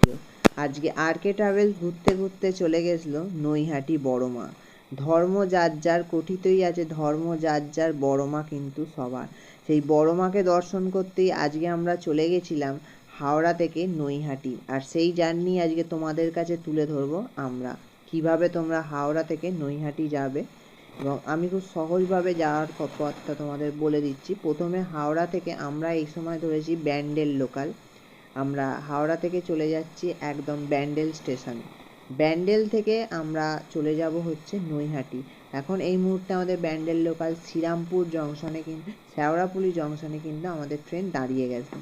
ছিল। আজকে আরকে ট্রাভেলস ঘুরতে ঘুরতে চলে গেছিলো নৈহাটি বড়মা। ধর্ম যার যার কথিতই আছে, ধর্ম যার যার, বড়মা কিন্তু সবার। সেই বড়মাকে দর্শন করতেই আজকে আমরা চলে গেছিলাম হাওড়া থেকে নৈহাটি। আর সেই জার্নি আজকে তোমাদের কাছে তুলে ধরবো আমরা, কিভাবে তোমরা হাওড়া থেকে নৈহাটি যাবে। এবং আমি খুব সহজভাবে যাওয়ার পথটা তোমাদের বলে দিচ্ছি। প্রথমে হাওড়া থেকে আমরা এই সময় ধরেছি ব্যান্ডেল লোকাল। আমরা হাওড়া থেকে চলে যাচ্ছি একদম ব্যান্ডেল স্টেশন। ব্যান্ডেল থেকে আমরা চলে যাব হচ্ছে নৈহাটি। এখন এই মুহূর্তে আমাদের ব্যান্ডেল লোকাল শ্রীরামপুর জংশনে কিন্তু, শেওড়াফুলি জংশনে কিন্তু আমাদের ট্রেন দাঁড়িয়ে গেছে।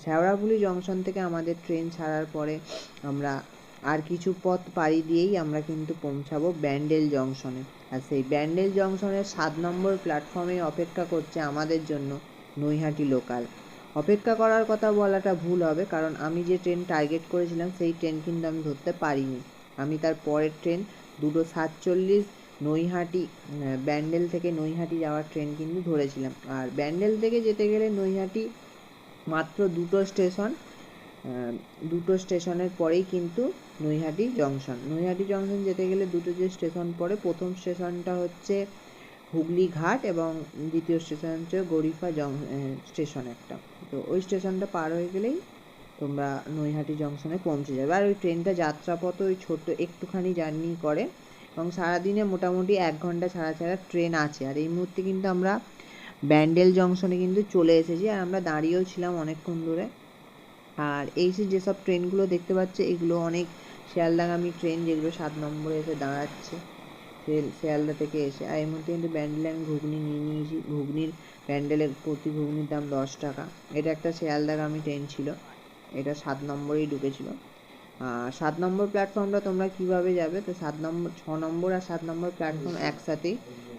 শেওড়াফুলি জংশন থেকে আমাদের ট্রেন ছাড়ার পরে আমরা আর কিছু পথ পাড়ি দিয়েই আমরা কিন্তু পৌঁছাবো ব্যান্ডেল জংশনে। আর সেই ব্যান্ডেল জংশনের 7 নম্বর প্ল্যাটফর্মে অপেক্ষা করছে আমাদের জন্য নৈহাটি লোকাল। অপেক্ষা করার কথা বলাটা ভুল হবে, কারণ আমি যে ট্রেন টার্গেট করেছিলাম সেই ট্রেন কিন্তু আমি ধরতে পারিনি। আমি তার পরের ট্রেন 2:47 নৈহাটি, ব্যান্ডেল থেকে নৈহাটি যাওয়ার ট্রেন কিন্তু ধরেছিলাম। আর ব্যান্ডেল থেকে যেতে গেলে নৈহাটি মাত্র দুটো স্টেশনের পরেই কিন্তু নৈহাটি জংশন। নৈহাটি জংশন যেতে গেলে দুটো যে স্টেশন পড়ে, প্রথম স্টেশনটা হচ্ছে হুগলি ঘাট এবং দ্বিতীয় স্টেশন হচ্ছে গরিফা স্টেশন একটা। তো ওই স্টেশনটা পার হয়ে গেলেই তোমরা নৈহাটি জংশনে পৌঁছে যাবে। আর ওই ট্রেনটা যাত্রাপথ ওই ছোট্ট একটুখানি জার্নি করে এবং সারাদিনে মোটামুটি 1 ঘন্টা ছাড়া ছাড়া ট্রেন আছে। আর এই মুহূর্তে কিন্তু আমরা ব্যান্ডেল জংশনে কিন্তু চলে এসেছি, আর আমরা দাঁড়িয়েও ছিলাম অনেকক্ষণ ধরে। আর এই যেসব ট্রেনগুলো দেখতে পাচ্ছে এগুলো অনেক শিয়ালদাগামী ট্রেন, যেগুলো 7 নম্বরে এসে দাঁড়াচ্ছে শিয়ালদা থেকে এসে। আর এর মধ্যে কিন্তু ব্যান্ডেলে আমি ঘুগনি নিয়ে নিয়েছি। ঘুগনির ব্যান্ডেলের প্রতি ঘুগনির দাম 10 টাকা। এটা একটা শিয়ালদাগামী ট্রেন ছিল, এটা 7 নম্বরেই ঢুকেছিল। 7 নম্বর প্ল্যাটফর্মটা তোমরা কিভাবে যাবে, তো 7 নম্বর, 6 নম্বর আর 7 নম্বর প্ল্যাটফর্ম একসাথেই,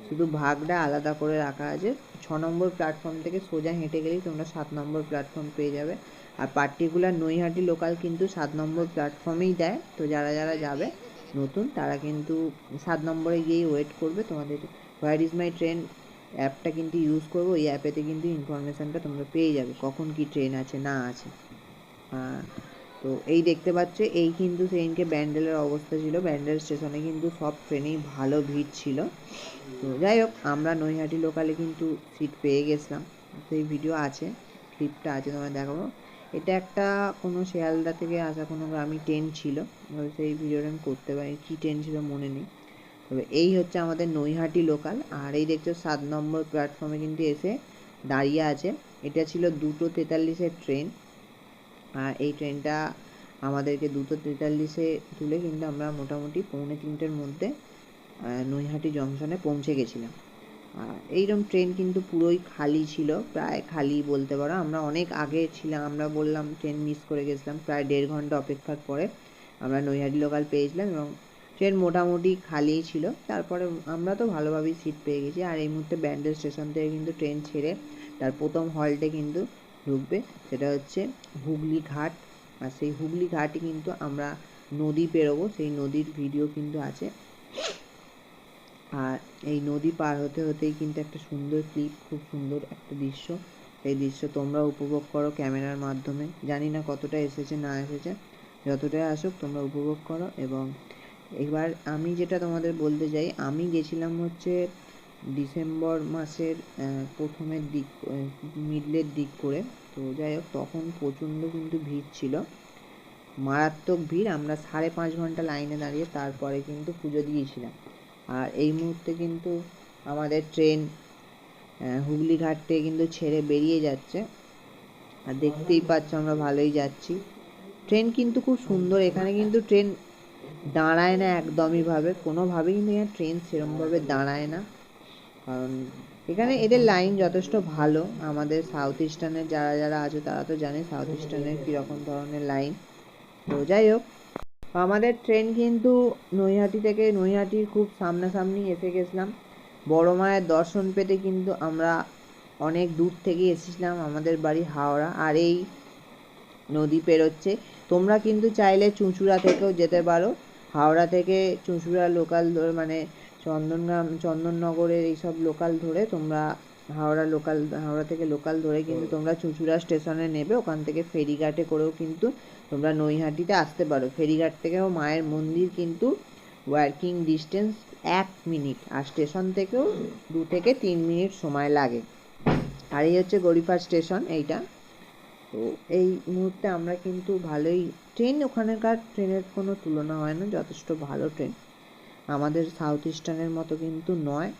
শুধু ভাগটা আলাদা করে রাখা আছে। 6 নম্বর প্ল্যাটফর্ম থেকে সোজা হেঁটে গেলেই তোমরা 7 নম্বর প্ল্যাটফর্ম পেয়ে যাবে। আর পার্টিকুলার নৈহাটি লোকাল কিন্তু 7 নম্বর প্ল্যাটফর্মেই দেয়। তো যারা যারা যাবে নতুন তারা কিন্তু 7 নম্বরে গিয়েই ওয়েট করবে। তোমাদের হোয়ার ইজ মাই ট্রেন অ্যাপটা কিন্তু ইউজ করবো, ওই অ্যাপেতে কিন্তু ইনফরমেশানটা তোমরা পেয়ে যাবে কখন কি ট্রেন আছে না আছে। তো এই দেখতে পাচ্ছ, এই কিন্তু সেদিনকে ব্যান্ডেলের অবস্থা ছিল। ব্যান্ডেল স্টেশনে কিন্তু সব ট্রেনেই ভালো ভিড় ছিল। তো যাই হোক, আমরা নৈহাটি লোকালে কিন্তু সিট পেয়ে গেছিলাম। সেই ভিডিও আছে, ক্লিপটা আছে, তোমার দেখাবো। এটা একটা কোনো শিয়ালদা থেকে আসা কোনো গ্রামীণ ট্রেন ছিল, সেই ভিডিওটা আমি করতে পারি, কী ট্রেন ছিল মনে নেই। তবে এই হচ্ছে আমাদের নৈহাটি লোকাল। আর এই দেখছো 7 নম্বর প্ল্যাটফর্মে কিন্তু এসে দাঁড়িয়ে আছে। এটা ছিল 2:43-এর ট্রেন। আর এই ট্রেনটা আমাদেরকে 2:43-এ তুলে কিন্তু আমরা মোটামুটি 2:45-এর মধ্যে নৈহাটি জংশনে পৌঁছে গেছিলাম। আর এইরকম ট্রেন কিন্তু পুরোই খালি ছিল, প্রায় খালি বলতে পারো। আমরা অনেক আগে ছিলাম, আমরা বললাম ট্রেন মিস করে গেছিলাম। প্রায় 1.5 ঘন্টা অপেক্ষার পরে আমরা নৈহাটি লোকাল পেয়েছিলাম এবং ট্রেন মোটামুটি খালিই ছিল। তারপরে আমরা তো ভালোভাবেই সিট পেয়ে গেছি। আর এই মুহূর্তে ব্যান্ডেল স্টেশন থেকে কিন্তু ট্রেন ছেড়ে তার প্রথম হল্টে কিন্তু ঢুকবে, সেটা হচ্ছে হুগলি ঘাট। আর সেই হুগলি ঘাটে কিন্তু আমরা নদী পেরোবো, সেই নদীর ভিডিও কিন্তু আছে। আর এই নদী পার হতে হতেই কিন্তু একটা সুন্দর ক্লিপ, খুব সুন্দর একটা দৃশ্য, সেই দৃশ্য তোমরা উপভোগ করো ক্যামেরার মাধ্যমে। জানি না কতটা এসেছে না এসেছে, যতটাই আসুক তোমরা উপভোগ করো। এবং এবার আমি যেটা তোমাদের বলতে চাই, আমি গেছিলাম হচ্ছে ডিসেম্বর মাসের প্রথমের দিক, মিডলের দিক করে। তো যাই হোক, তখন প্রচণ্ড কিন্তু ভিড় ছিল, মারাত্মক ভিড়। আমরা 5.5 ঘন্টা লাইনে দাঁড়িয়ে তারপরে কিন্তু পুজো দিয়েছিলাম। আর এই মুহূর্তে কিন্তু আমাদের ট্রেন হুগলি ঘাট থেকে কিন্তু ছেড়ে বেরিয়ে যাচ্ছে। আর দেখতেই পাচ্ছ আমরা ভালোই যাচ্ছি। ট্রেন কিন্তু খুব সুন্দর, এখানে কিন্তু ট্রেন দাঁড়ায় না একদমই ভাবে, কোনোভাবেই কিন্তু এখানে ট্রেন সেরকমভাবে দাঁড়ায় না, কারণ এখানে এদের লাইন যথেষ্ট ভালো। আমাদের সাউথ ইস্টার্নের যারা যারা আছে তারা তো জানে সাউথ ইস্টার্নের কীরকম ধরনের লাইন। তো যাই হোক, আমাদের ট্রেন কিন্তু নৈহাটির খুব সামনাসামনি এসে গেছিলাম। বড় মায়ের দর্শন পেতে কিন্তু আমরা অনেক দূর থেকে এসেছিলাম, আমাদের বাড়ি হাওড়া। আর এই নদী পেরোচ্ছে, তোমরা কিন্তু চাইলে চুঁচুড়া থেকেও যেতে পারো। হাওড়া থেকে চুঁচুড়া লোকাল ধরে, মানে চন্দননগরের এইসব লোকাল ধরে তোমরা হাওড়া থেকে লোকাল ধরে কিন্তু তোমরা চুঁচুড়া স্টেশনে নেবে, ওখান থেকে ফেরিঘাটে করেও কিন্তু তোমরা নৈহাটিতে আসতে পারো। ফেরিঘাট থেকেও মায়ের মন্দির কিন্তু ওয়ার্কিং ডিস্টেন্স 1 মিনিট, আর স্টেশন থেকেও 2 থেকে 3 মিনিট সময় লাগে। আর এই হচ্ছে গড়িফা স্টেশন এইটা। তো এই মুহূর্তে আমরা কিন্তু ভালোই ট্রেন, ওখানকার ট্রেনের কোনো তুলনা হয় না, যথেষ্ট ভালো ট্রেন, আমাদের সাউথ ইস্টার্নের মতো কিন্তু নয়।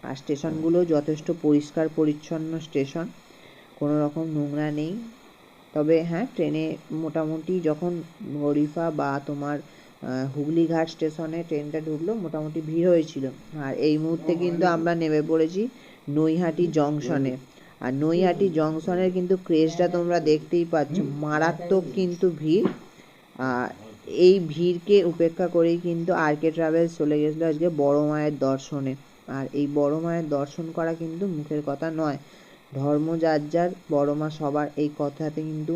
আর স্টেশনগুলো যথেষ্ট পরিষ্কার পরিচ্ছন্ন স্টেশন, কোনো রকম নোংরা নেই। তবে হ্যাঁ, ট্রেনে মোটামুটি যখন গড়িফা বা তোমার হুগলিঘাট স্টেশনে ট্রেনটা ঢুকলো মোটামুটি ভিড় হয়েছিল। আর এই মুহূর্তে কিন্তু আমরা নেমে পড়েছি নৈহাটি জংশনে। আর নৈহাটি জংশনের কিন্তু ক্রেজটা তোমরা দেখতেই পাচ্ছ, মারাত্মক কিন্তু ভিড়। আর এই ভিড়কে উপেক্ষা করেই কিন্তু আরকে ট্রাভেলস চলে গেছিলো আজকে বড় মায়ের দর্শনে। আর এই বড় মায়ের দর্শন করা কিন্তু মুখের কথা নয়, ধর্ম যার যার, বড় মা সবার, এই কথাতে কিন্তু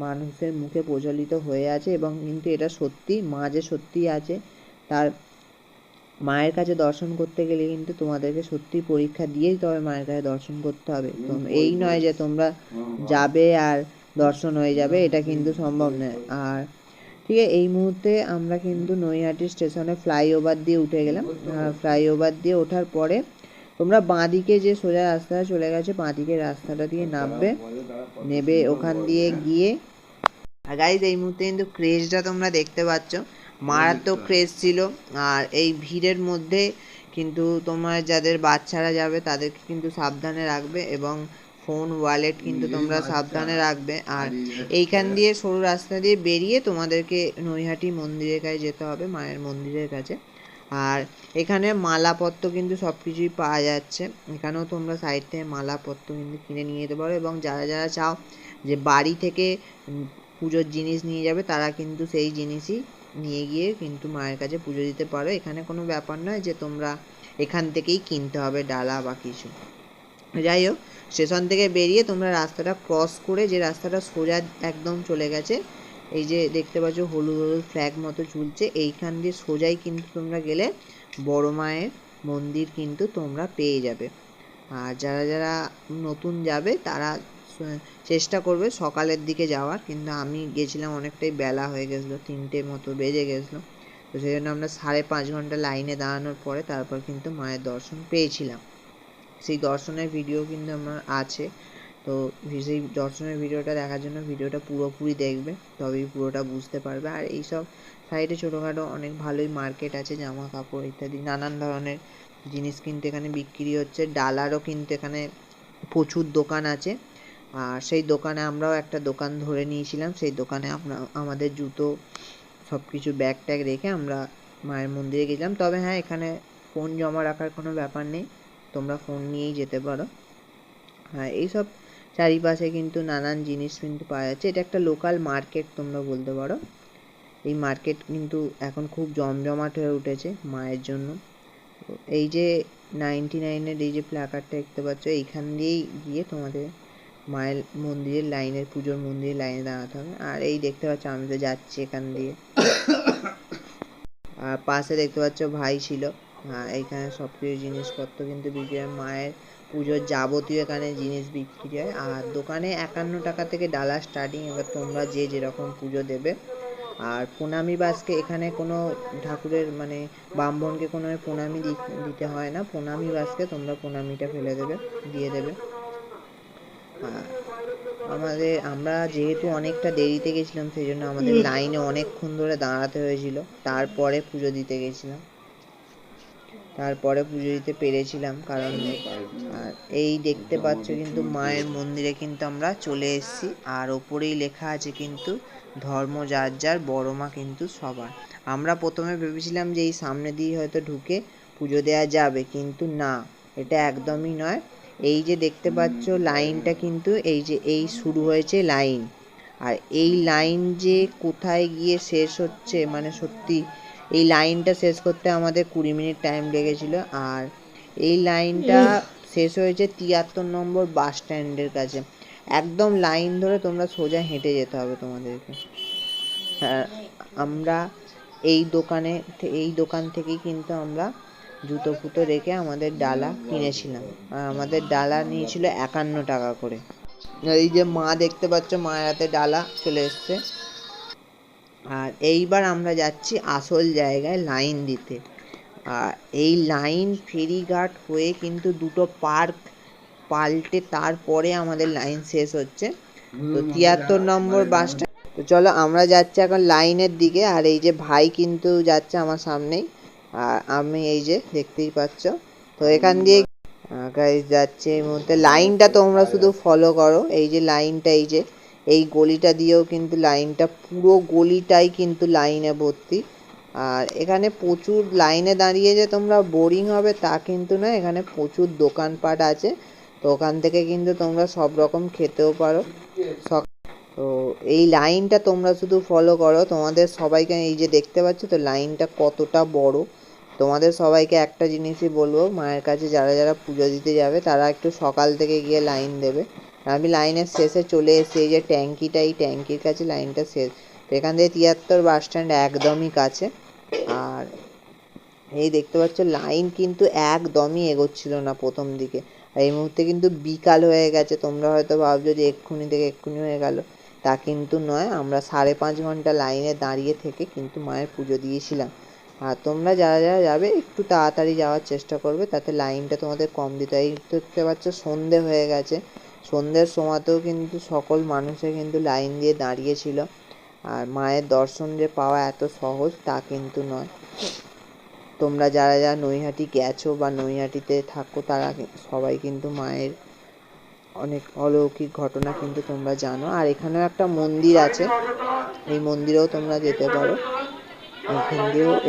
মানুষের মুখে প্রচলিত হয়ে আছে। এবং কিন্তু এটা সত্যি, মা যে সত্যি আছে, তার মায়ের কাছে দর্শন করতে গেলে কিন্তু তোমাদেরকে সত্যি পরীক্ষা দিয়েই তবে মায়ের কাছে দর্শন করতে হবে। তো এই নয় যে তোমরা যাবে আর দর্শন হয়ে যাবে, এটা কিন্তু সম্ভব নয়। আর ঠিক আছে, এই মুহূর্তে আমরা কিন্তু নৈহাটি স্টেশনে ফ্লাইওভার দিয়ে উঠে গেলাম। ফ্লাইওভার দিয়ে ওঠার পরে তোমরা বাঁদিকে যে সোজা রাস্তাটা চলে গেছে, বাঁদিকের রাস্তাটা দিয়ে নামবে, নেবে ওখান দিয়ে গিয়ে। আর গাইজ এই মুহূর্তে কিন্তু ক্রেজটা তোমরা দেখতে পাচ্ছ, মারাত্মক ক্রেজ ছিল। আর এই ভিড়ের মধ্যে কিন্তু তোমার যাদের বাচ্চারা যাবে তাদেরকে কিন্তু সাবধানে রাখবে, এবং ফোন ওয়ালেট কিন্তু তোমরা সাবধানে রাখবে। আর এইখান দিয়ে সরু রাস্তা দিয়ে বেরিয়ে তোমাদেরকে নৈহাটি মন্দিরের কাছে যেতে হবে, মায়ের মন্দিরের কাছে। আর এখানে মালাপত্র কিন্তু সব কিছুই পাওয়া যাচ্ছে, এখানেও তোমরা সাইড থেকে মালাপত্র কিন্তু কিনে নিয়ে যেতে পারো। এবং যারা যারা চাও যে বাড়ি থেকে পুজোর জিনিস নিয়ে যাবে, তারা কিন্তু সেই জিনিসই নিয়ে গিয়ে কিন্তু মায়ের কাছে পুজো দিতে পারো। এখানে কোনো ব্যাপার নয় যে তোমরা এখান থেকেই কিনতে হবে ডালা বা কিছু। যাই হোক, স্টেশন থেকে বেরিয়ে তোমরা রাস্তাটা ক্রস করে, যে রাস্তাটা সোজা একদম চলে গেছে, এই যে দেখতে পাচ্ছ হলুদ হলুদ ফ্ল্যাগ মতো ঝুলছে, এইখান দিয়ে সোজাই কিন্তু তোমরা গেলে বড় মায়ের মন্দির কিন্তু তোমরা পেয়ে যাবে। আর যারা যারা নতুন যাবে তারা চেষ্টা করবে সকালের দিকে যাওয়ার, কিন্তু আমি গেছিলাম অনেকটাই বেলা হয়ে গেছিলো, 3টে মতো বেজে গেছিলো। তো সেই জন্য আমরা 5.5 ঘন্টা লাইনে দাঁড়ানোর পরে তারপর কিন্তু মায়ের দর্শন পেয়েছিলাম। সেই দর্শনের ভিডিও কিন্তু আমার আছে, তো সেই দর্শনের ভিডিওটা দেখার জন্য ভিডিওটা পুরোপুরি দেখবে, তবেই পুরোটা বুঝতে পারবে। আর এইসব সাইডে ছোটোখাটো অনেক ভালোই মার্কেট আছে, জামা কাপড় ইত্যাদি নানান ধরনের জিনিস কিন্তু এখানে বিক্রি হচ্ছে। ডালারও কিন্তু এখানে প্রচুর দোকান আছে। আর সেই দোকানে আমরাও একটা দোকান ধরে নিয়েছিলাম, সেই দোকানে আমাদের জুতো সব কিছু ব্যাগ ট্যাগ রেখে আমরা মায়ের মন্দিরে গেছিলাম। তবে হ্যাঁ, এখানে ফোন জমা রাখার কোনো ব্যাপার নেই, তোমরা ফোন নিয়েই যেতে পারো। হ্যাঁ, এইসব চারিপাশে কিন্তু নানান জিনিস কিন্তু পাওয়া যাচ্ছে। এটা একটা লোকাল মার্কেট তোমরা বলতে পারো। এই মার্কেট কিন্তু এখন খুব জমজমাট হয়ে উঠেছে মায়ের জন্য। এই যে 99-এর এই যে প্ল্যাকার্ডটা দেখতে পাচ্ছ, এইখান দিয়েই গিয়ে তোমাদের মায়ের মন্দিরের লাইনের, পুজোর মন্দিরের লাইনে দাঁড়াতে হবে। আর এই দেখতে পাচ্ছ আমি তো যাচ্ছি এখান দিয়ে। আর পাশে দেখতে পাচ্ছ ভাই ছিল। এইখানে সব কিছু জিনিসপত্র কিন্তু বিক্রি হয়, মায়ের পুজোর যাবতীয় এখানে জিনিস বিক্রি হয়। আর দোকানে 51 টাকা থেকে ডালা স্টার্টিং, এবার তোমরা যে যেরকম পুজো দেবে। আর প্রণামী বাসকে এখানে কোনো ঠাকুরের মানে ব্রাহ্মণকে কোনো প্রণামী দিতে হয় না, প্রণামী বাসকে তোমরা প্রণামীটা ফেলে দেবে, দিয়ে দেবে। আমরা যেহেতু অনেকটা দেরিতে গেছিলাম, সেই জন্য আমাদের লাইনে অনেকক্ষণ ধরে দাঁড়াতে হয়েছিল, তারপরে পুজো দিতে গেছিলাম, তারপরে পুজো দিতে পেরেছিলাম। কারণ আর এই দেখতে পাচ্ছ কিন্তু মায়ের মন্দিরে কিন্তু আমরা চলে এসেছি। আর ওপরেই লেখা আছে কিন্তু ধর্ম যার যার, বড় মা কিন্তু সবার। আমরা প্রথমে ভেবেছিলাম যে এই সামনে দিয়ে হয়তো ঢুকে পুজো দেওয়া যাবে, কিন্তু না, এটা একদমই নয়। এই যে দেখতে পাচ্ছ লাইনটা কিন্তু এই যে এই শুরু হয়েছে লাইন, আর এই লাইন যে কোথায় গিয়ে শেষ হচ্ছে, মানে সত্যি এই লাইনটা শেষ করতে আমাদের 20 মিনিট টাইম লেগেছিল। আর এই লাইনটা শেষ হয়েছে 73 নম্বর বাস স্ট্যান্ডের কাছে, একদম লাইন ধরে তোমরা সোজা হেঁটে যেতে হবে তোমাদেরকে। আমরা এই দোকান থেকেই কিন্তু আমরা জুতো ফুতো রেখে আমাদের ডালা কিনেছিলাম। আর আমাদের ডালা নিয়েছিল 51 টাকা করে। এই যে মা দেখতে পাচ্ছ, মায়ের হাতে ডালা চলে এসছে। আর এইবার আমরা যাচ্ছি আসল জায়গায় লাইন দিতে। আর এই লাইন ফেরিঘাট হয়ে কিন্তু দুটো পার্ক পাল্টে তারপরে আমাদের লাইন শেষ হচ্ছে। তো 73 নম্বর বাসটা। তো চলো আমরা যাচ্ছি এখন লাইনের দিকে। আর এই যে ভাই কিন্তু যাচ্ছে আমার সামনেই, আর আমি এই যে দেখতেই পাচ্ছ। তো এখান দিয়ে গাইস যাচ্ছে এই মুহূর্তে। লাইনটা তোমরা শুধু ফলো করো, এই যে লাইনটা, এই যে এই গলিটা দিয়েও কিন্তু লাইনটা, পুরো গলিটাই কিন্তু লাইনে ভর্তি। আর এখানে প্রচুর লাইনে দাঁড়িয়ে যে তোমরা বোরিং হবে তা কিন্তু না, এখানে প্রচুর দোকানপাট আছে। তো ওখান থেকে কিন্তু তোমরা সব রকম খেতেও পারো। তো এই লাইনটা তোমরা শুধু ফলো করো। তোমাদের সবাইকে এই যে দেখতে পাচ্ছ তো লাইনটা কতটা বড়। তোমাদের সবাইকে একটা জিনিসই বলবো, মায়ের কাছে যারা যারা পুজো দিতে যাবে তারা একটু সকাল থেকে গিয়ে লাইন দেবে। আমি লাইনের শেষে চলে এসেছি, এই যে ট্যাঙ্কিটা, এই ট্যাঙ্কির কাছে লাইনটা শেষ। তো এখান থেকে 73 বাস স্ট্যান্ড একদমই কাছে। আর এই দেখতে পাচ্ছ লাইন কিন্তু একদমই এগোচ্ছিল না প্রথম দিকে। আর এই মুহূর্তে কিন্তু বিকাল হয়ে গেছে। তোমরা হয়তো ভাবছো যে এক্ষুনি থেকে এক্ষুনি হয়ে গেল, তা কিন্তু নয়। আমরা 5.5 ঘন্টা লাইনে দাঁড়িয়ে থেকে কিন্তু মায়ের পুজো দিয়েছিলাম। আর তোমরা যারা যারা যাবে একটু তাড়াতাড়ি যাওয়ার চেষ্টা করবে, তাতে লাইনটা তোমাদের কম দিতে হয়। এই দেখতে পাচ্ছ সন্ধে হয়ে গেছে। সন্ধ্যের সময়তেও কিন্তু সকল মানুষে কিন্তু লাইন দিয়ে দাঁড়িয়েছিল। আর মায়ের দর্শন যে পাওয়া এত সহজ তা কিন্তু নয়। তোমরা যারা যারা নৈহাটি গেছো বা নৈহাটিতে থাকো তারা সবাই কিন্তু মায়ের অনেক অলৌকিক ঘটনা কিন্তু তোমরা জানো। আর এখানেও একটা মন্দির আছে, এই মন্দিরেও তোমরা যেতে পারো।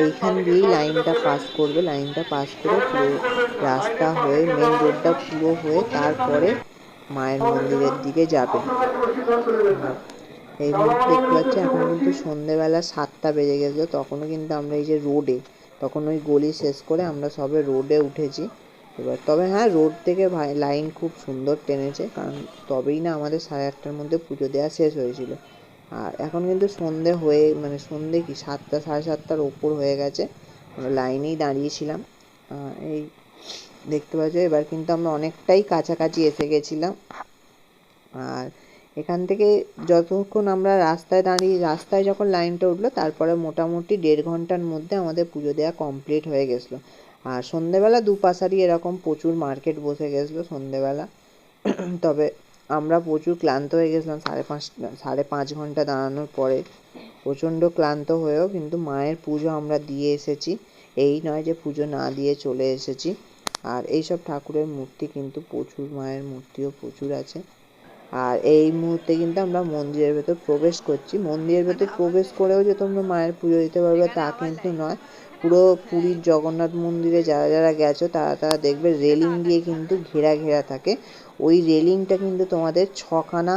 এইখান দিয়েই লাইনটা পাস করবে। লাইনটা পাস করে পুরো রাস্তা হয়ে মেন রোডটা পুরো হয়ে তারপরে মায়ের মন্দিরের দিকে যাবে। এই মুহূর্তে দেখতে পাচ্ছি এখন কিন্তু সন্ধেবেলা 7টা বেজে গেছিলো। তখনও কিন্তু আমরা এই যে রোডে, তখন ওই গলি শেষ করে আমরা সবে রোডে উঠেছি এবার। তবে হ্যাঁ, রোড থেকে লাইন খুব সুন্দর টেনেছে, কারণ তবেই না আমাদের 8:30টার মধ্যে পুজো দেওয়া শেষ হয়েছিল। আর এখন কিন্তু সন্ধে হয়ে, মানে সন্ধে কি 7টা 7:30টার ওপর হয়ে গেছে। আমরা লাইনেই দাঁড়িয়েছিলাম। এই দেখতে পাচ্ছ এবার কিন্তু আমরা অনেকটাই কাছাকাছি এসে গেছিলাম। আর এখান থেকে যতক্ষণ আমরা রাস্তায় যখন লাইনটা উঠলো, তারপরে মোটামুটি 1.5 ঘন্টার মধ্যে আমাদের পুজো দেওয়া কমপ্লিট হয়ে গেছিলো। আর সন্ধেবেলা দুপাশারই এরকম প্রচুর মার্কেট বসে গেছিলো সন্ধেবেলা। তবে আমরা প্রচুর ক্লান্ত হয়ে গেছিলাম 5.5 ঘন্টা দাঁড়ানোর পরে। প্রচণ্ড ক্লান্ত হয়েও কিন্তু মায়ের পুজো আমরা দিয়ে এসেছি। এই নয় যে পুজো না দিয়ে চলে এসেছি। আর এইসব ঠাকুরের মূর্তি কিন্তু প্রচুর, মায়ের মূর্তিও প্রচুর আছে। আর এই মুহূর্তে কিন্তু আমরা মন্দিরের ভেতর প্রবেশ করছি। মন্দিরের ভেতর প্রবেশ করেও যে তোমরা মায়ের পুজো দিতে পারবে তা কিন্তু নয়। পুরো পুরীর জগন্নাথ মন্দিরে যারা যারা গেছো তারা তারা দেখবে রেলিং দিয়ে কিন্তু ঘেরা ঘেরা থাকে। ওই রেলিংটা কিন্তু তোমাদের 6খানা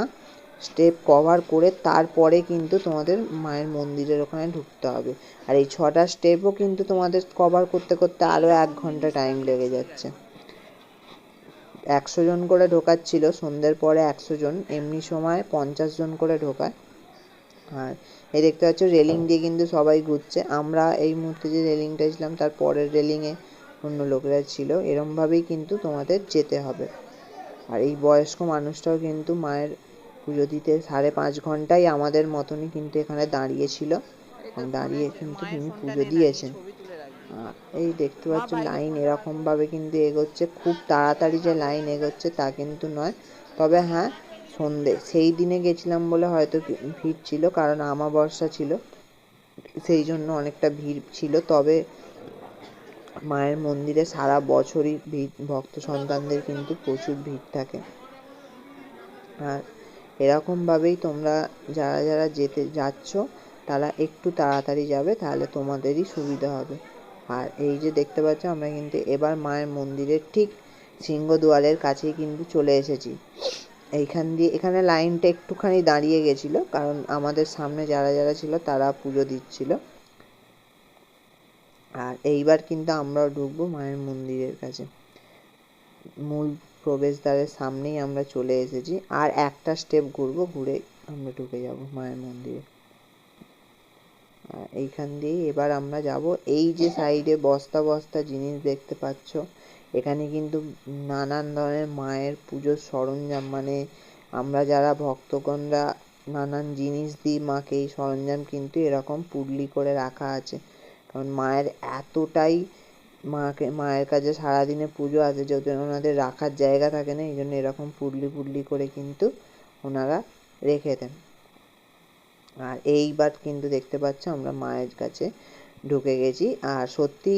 স্টেপ কভার করে তারপরে কিন্তু তোমাদের মায়ের মন্দিরের ওখানে ঢুকতে হবে। আর এই 6টা স্টেপও কিন্তু তোমাদের কভার করতে করতে আরও 1 ঘন্টা টাইম লেগে যাচ্ছে। 100 জন করে ঢোকাচ্ছিল সন্ধ্যের পরে, 100 জন, এমনি সময় 50 জন করে ঢোকায়। আর এই দেখতে পাচ্ছ রেলিং দিয়ে কিন্তু সবাই ঘুরছে। আমরা এই মুহূর্তে যে রেলিংটা ছিলাম তার পরের রেলিংয়ে অন্য লোকেরা ছিল। এরমভাবেই কিন্তু তোমাদের যেতে হবে। আর এই বয়স্ক মানুষটাও কিন্তু মায়ের পুজো দিতে 5.5 ঘন্টাই আমাদের মতনই কিন্তু এখানে দাঁড়িয়েছিল, দাঁড়িয়ে কিন্তু তিনি পুজো দিয়েছেন। এই দেখতে পাচ্ছ লাইন এরকমভাবে কিন্তু এগোচ্ছে। খুব তাড়াতাড়ি যে লাইন এগোচ্ছে তা কিন্তু নয়। তবে হ্যাঁ, সেই দিনে গেছিলাম বলে হয়তো ভিড় ছিল, কারণ আমাবস্যা ছিল, সেই জন্য অনেকটা ভিড় ছিল। তবে মায়ের মন্দিরে সারা বছরই ভিড়, ভক্ত সন্তানদের কিন্তু প্রচুর ভিড় থাকে। আর এরকমভাবেই তোমরা যারা যারা যাচ্ছ তারা একটু তাড়াতাড়ি যাবে, তাহলে তোমাদেরই সুবিধা হবে। আর এই যে দেখতে পাচ্ছ আমরা কিন্তু এবার মায়ের মন্দিরের ঠিক সিংহদুয়ারের কাছেই কিন্তু চলে এসেছি। এখানে লাইনটা একটুখানি দাঁড়িয়ে গেছিল, কারণ আমাদের সামনে যারা যারা ছিল তারা পুজো দিচ্ছিল। আর এইবার কিন্তু আমরাও ঢুকবো মায়ের মন্দিরের কাছে। মূল প্রবেশদ্বারের সামনেই আমরা চলে এসেছি। আর একটা স্টেপ ঘুরবো, ঘুরে আমরা ঢুকে যাব মায়ের মন্দিরে। এইখান দিয়ে এবার আমরা যাব। এই যে সাইডে বস্তা বস্তা জিনিস দেখতে পাচ্ছ, এখানে কিন্তু নানান ধরনের মায়ের পুজোর সরঞ্জাম, মানে আমরা যারা ভক্তগণরা নানান জিনিস দিই মাকে, এই সরঞ্জাম কিন্তু এরকম পুডলি করে রাখা আছে। কারণ মায়ের এতটাই, মায়ের কাছে সারাদিনে পুজো আছে, যদি ওনাদের রাখার জায়গা থাকে না, এই জন্য এরকম পুডলি পুডলি করে কিন্তু ওনারা রেখে দেন। আর এইবার কিন্তু দেখতে পাচ্ছ আমরা মায়ের কাছে ঢুকে গেছি। আর সত্যি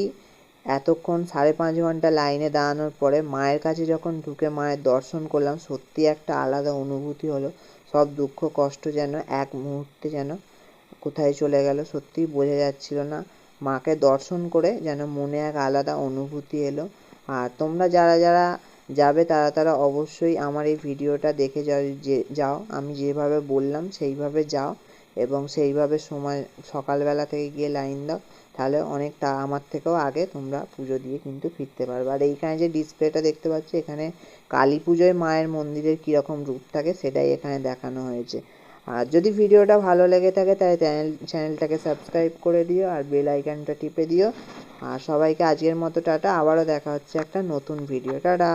এতক্ষণ 5.5 ঘন্টা লাইনে দাঁড়ানোর পরে মায়ের কাছে যখন ঢুকে মায়ের দর্শন করলাম, সত্যি একটা আলাদা অনুভূতি হলো। সব দুঃখ কষ্ট যেন এক মুহূর্তে যেন কোথায় চলে গেল, সত্যি বোঝা যাচ্ছিল না। মাকে দর্শন করে যেন মনে এক আলাদা অনুভূতি এলো। আর তোমরা যারা যারা যাবে তারা অবশ্যই আমার এই ভিডিওটা দেখে যাও, আমি যেভাবে বললাম সেইভাবে যাও, এবং সেইভাবে সময় সকালবেলা থেকে গিয়ে লাইন দাও, তাহলে অনেকটা আমার থেকেও আগে তোমরা পুজো দিয়ে কিন্তু ফিরতে পারবে। আর এইখানে যে ডিসপ্লেটা দেখতে পাচ্ছ, এখানে কালী পুজোয় মায়ের মন্দিরের কীরকম রূপ থাকে সেটাই এখানে দেখানো হয়েছে। আর যদি ভিডিওটা ভালো লেগে থাকে তাহলে চ্যানেলটাকে সাবস্ক্রাইব করে দিও আর বেল আইকনটা টিপে দিও। আর সবাইকে আজকের মতো টাটা, আবারও দেখা হচ্ছে একটা নতুন ভিডিও, টাটা।